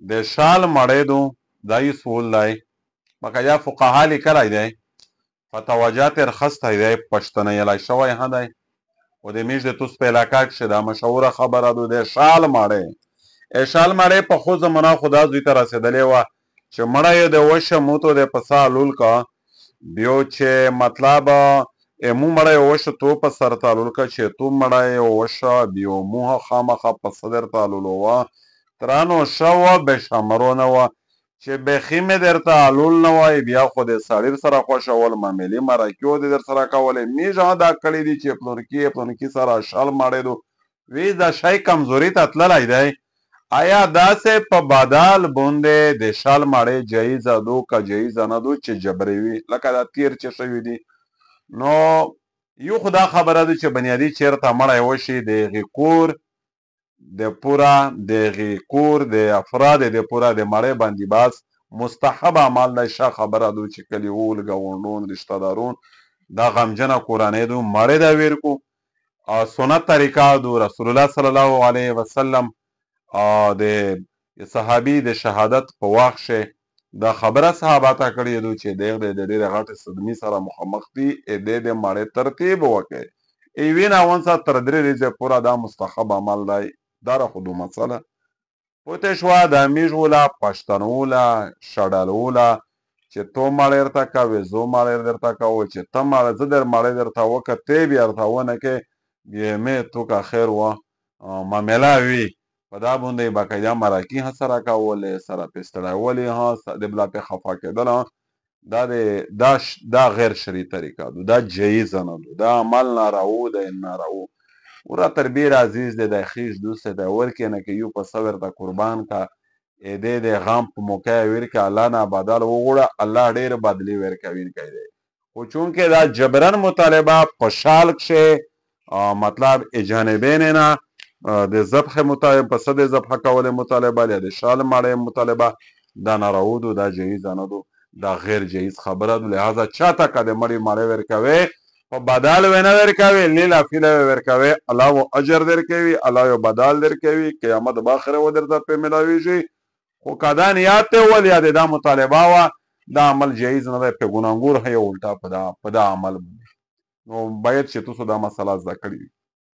د شال مړېدو دا یې سول دی باقاعده فقها لیکلی دی فتواجات رخصتی دی پښتنیلی شوی هم دی و د میش د توس په علاقه کښې دا مشهوره خبره ده د شال مړی شال مړی په خو زمانه خو دا دوی ته رسېدلې وه چې مړی یې د وشه موتو د په سا لول کا بیو چې مطلب امو مړی وشه تو په سر تالول کا چې تو مړی وشه بیو موه خامخه په صدر تالولو وه ترانو شوه بشمرو نه وه چې بیخي مې درته علول نه وای بیا خو د سړي سره خوښول معاملې مرکې د در سره کولې میږه دا کړي دي چې پلونکي سره شال مړېدو وی دا شی کمزوري ته تللی دی آیا داسې په بدال باندې د شال مړې جایزه دو که جایزه نه دو چې جبري وي لکه دا تیر چې شوي دي نو یو خو دا خبره ده چې بنیادي چېرته مړی وشي د هغې کور د پورا د هغې کور د افراد د پورا د مړی باندې بس مستحب عمل دی ښه خبره ده چې کلیوال ګاونډون رشته دارون دا غمجنه کورنۍ ده مړی دا ویر کو سنت طریقه دو رسول الله صلی الله علیه وسلم د صحابي د شهادت په وخت کښې دا خبره صحابه ته کړې ده چې دغه د ډېرې غټې صدمې سره مخامخ دي د مړی ترتیب وکړي یوې ناوند سره تر 3 ورځې پوره دا مستحب عمل دی دا را خو دو مسله پوته شوه دا میږ وله پښتنو وله شډل وله چې تو مړی درته کوې زه مړی درته کوو چې ته مړی زه در مړی درته وکړه تی بیا درته ونه کې بیا مې تو که خیر وه معامله وي په دا باندې باقاعده مرکې هم سره کولې سره پې ستړیولې هم د بلا پې خفه کېدل دا غیر شرعي طریقه ده دا جایزه نه ده دا عمل نارو دی نارو ورا تر بیر عزیز دی د خیش دوست دی ورکې نه که یو پسه ورته قربان کا د غم په موقع یې ورکړه الله نه بدل وغوړه الله ډېر بدلې ورکوونکی دی خو چونکې دا جبرن مطالبه په شال کښې مطلب جانبین نه د ذبح مطالبه پسه د ذبح کولې مطالبه یا د شال مړی مطالبه دا نارو ده دا جایزه نه ده دا غیر جایز خبره ده لحاظه چاته که د مړی ورکوې په بدال و نه ورکوي لیلا فیلا ورکوي الله و اجر درکوي الله یو بدال درکوي قیامت باخره و درته په ملاويږي خو کدا نیت ته ول یا د مطالبه وا دا عمل جایز نه دی په ګناګور هي الټا په دا عمل نو باید چې تاسو دا مسله ذکر کړئ